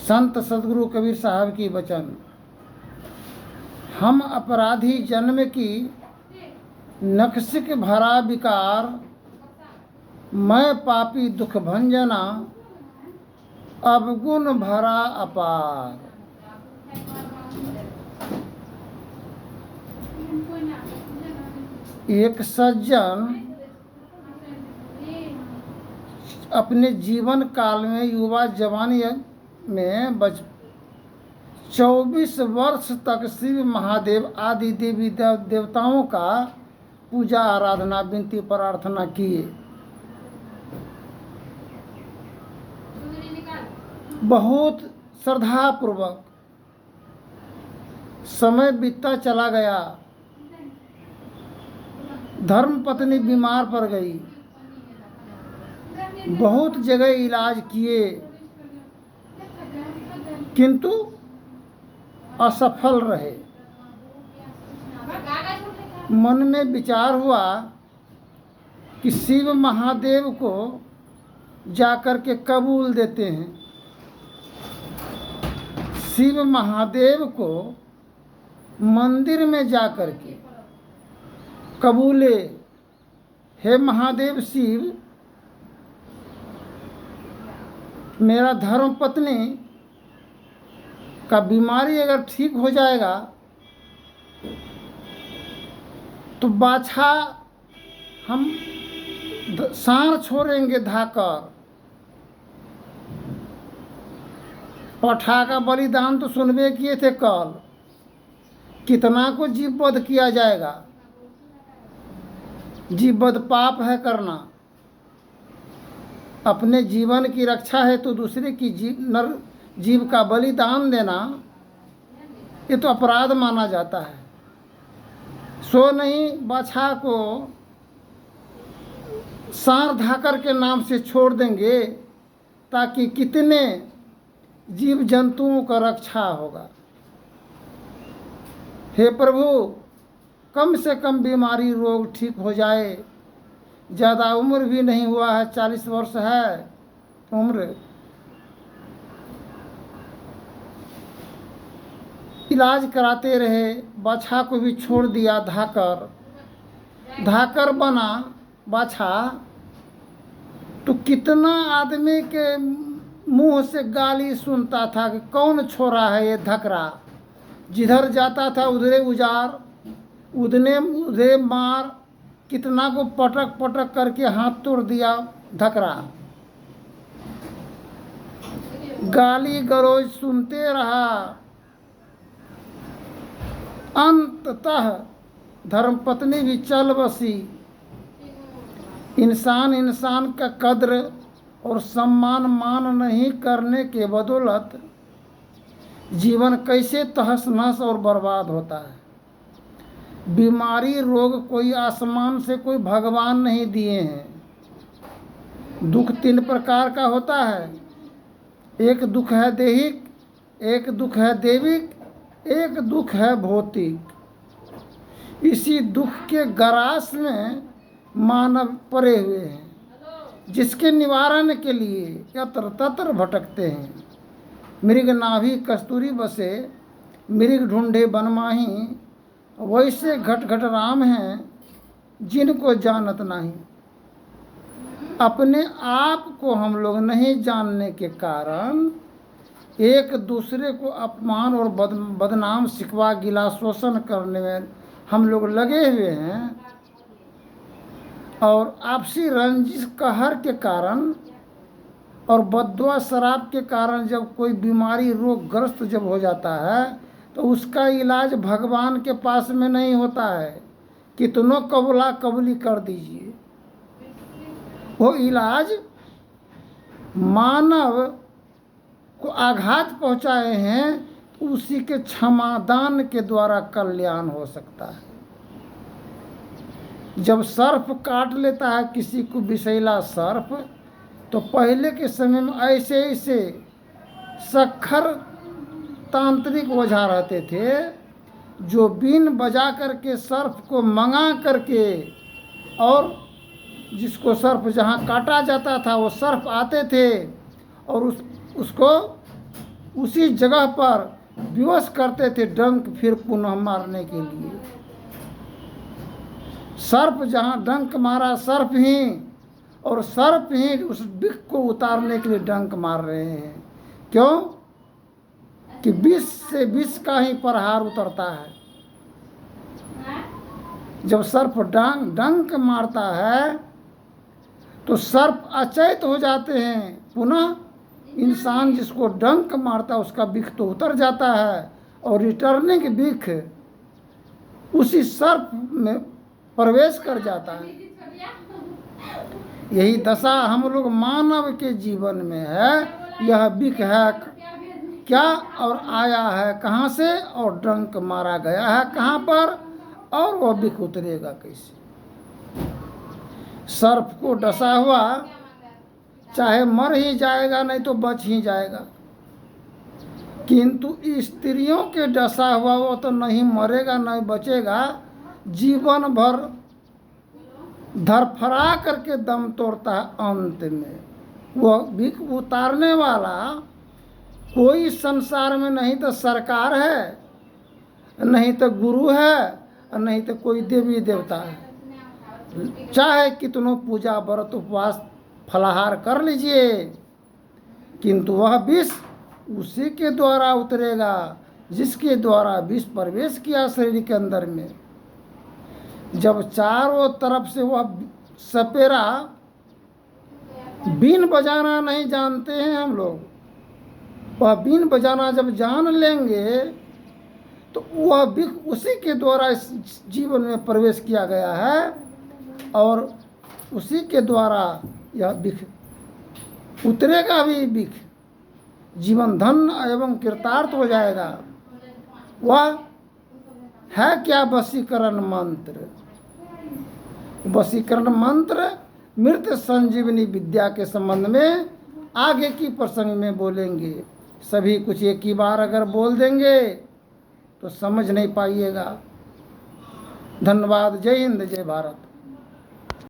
संत सदगुरु कबीर साहब की वचन। हम अपराधी जन्म की नखसिक भरा विकार, मैं पापी दुख भंजना, अवगुण भरा अपार। एक सज्जन अपने जीवन काल में युवा जवानी में 24 वर्ष तक शिव महादेव आदि देवी देवताओं का पूजा आराधना विनती प्रार्थना किए। बहुत श्रद्धापूर्वक समय बीतता चला गया। धर्मपत्नी बीमार पड़ गई। बहुत जगह इलाज किए किंतु असफल रहे। मन में विचार हुआ कि शिव महादेव को जाकर के कबूल देते हैं। शिव महादेव को मंदिर में जाकर के कबूले, हे महादेव शिव, मेरा धर्म पत्नी का बीमारी अगर ठीक हो जाएगा तो बाछा हम सांड छोड़ेंगे धाकर। पठा का बलिदान तो सुनबे किए थे कल, कितना को जीववध किया जाएगा। जीववध पाप है करना। अपने जीवन की रक्षा है तो दूसरे की जीव का बलिदान देना, ये तो अपराध माना जाता है। सो नहीं बाछा को सांड धाकर के नाम से छोड़ देंगे ताकि कितने जीव जंतुओं का रक्षा होगा। हे प्रभु, कम से कम बीमारी रोग ठीक हो जाए। ज़्यादा उम्र भी नहीं हुआ है, 40 वर्ष है उम्र। इलाज कराते रहे। बाछा को भी छोड़ दिया धाकर। धाकर बना बाछा तो कितना आदमी के मुंह से गाली सुनता था कि कौन छोरा है ये धकरा। जिधर जाता था उधरे उजार, उधरे मार, कितना को पटक पटक करके हाथ तोड़ दिया धकरा। गाली गलौज सुनते रहा। अंततः धर्मपत्नी भी चल बसी। इंसान का कद्र और सम्मान मान नहीं करने के बदौलत जीवन कैसे तहस नहस और बर्बाद होता है। बीमारी रोग कोई आसमान से कोई भगवान नहीं दिए हैं। दुख 3 प्रकार का होता है। एक दुख है दैहिक, एक दुख है दैविक, एक दुख है भौतिक। इसी दुख के गरास में मानव पड़े हुए हैं, जिसके निवारण के लिए यत्र तत्र भटकते हैं। मृग नाभि कस्तूरी बसे, मृग ढूंढे बनमाही, वैसे घट घट राम हैं जिनको जानत नहीं। अपने आप को हम लोग नहीं जानने के कारण एक दूसरे को अपमान और बदनाम शिकवा गिला शोषण करने में हम लोग लगे हुए हैं। और आपसी रंजिश कहर के कारण और बद्दुआ शराब के कारण जब कोई बीमारी रोगग्रस्त जब हो जाता है तो उसका इलाज भगवान के पास में नहीं होता है। कितनों कबूला कबूली कर दीजिए, वो इलाज मानव को आघात पहुंचाए हैं, उसी के क्षमादान के द्वारा कल्याण हो सकता है। जब सर्प काट लेता है किसी को, विषैला सर्प, तो पहले के समय में ऐसे ऐसे सखर तांत्रिक ओझा रहते थे जो बीन बजा करके सर्प को मंगा करके और जिसको सर्प जहाँ काटा जाता था वो सर्प आते थे और उसको उसी जगह पर विवश करते थे डंक फिर पुनः मारने के लिए। सर्प जहाँ डंक मारा सर्प ही, और सर्प ही उस विष को उतारने के लिए डंक मार रहे हैं। क्यों? कि विष से विष का ही प्रहार उतरता है। जब सर्प डंक मारता है तो सर्प अचेत हो जाते हैं, पुनः इंसान जिसको डंक मारता है उसका विष तो उतर जाता है और रिटर्निंग विष उसी सर्प में प्रवेश कर जाता है। यही दशा हम लोग मानव के जीवन में है। यह विष है क्या और आया है कहाँ से और डंक मारा गया है कहाँ पर, और वह विष उतरेगा कैसे। सर्प को डसा हुआ चाहे मर ही जाएगा नहीं तो बच ही जाएगा, किंतु स्त्रियों के डसा हुआ वो तो नहीं मरेगा नहीं बचेगा, जीवन भर धरफरा करके दम तोड़ता है। अंत में वह विष उतारने वाला कोई संसार में नहीं तो सरकार है, नहीं तो गुरु है, और नहीं तो कोई देवी देवता है। चाहे कितनों पूजा व्रत उपवास फलाहार कर लीजिए, किंतु वह विष उसी के द्वारा उतरेगा जिसके द्वारा विष प्रवेश किया शरीर के अंदर में। जब चारों तरफ से वह सपेरा, बीन बजाना नहीं जानते हैं हम लोग, वह बीन बजाना जब जान लेंगे तो वह विष उसी के द्वारा इस जीवन में प्रवेश किया गया है और उसी के द्वारा यह विष उतरेगा भी। विष जीवन धन एवं कृतार्थ हो जाएगा। वह है क्या? वशीकरण मंत्र। वशीकरण मंत्र मृत संजीवनी विद्या के संबंध में आगे की प्रसंग में बोलेंगे। सभी कुछ एक ही बार अगर बोल देंगे तो समझ नहीं पाइएगा। धन्यवाद। जय हिंद, जय भारत।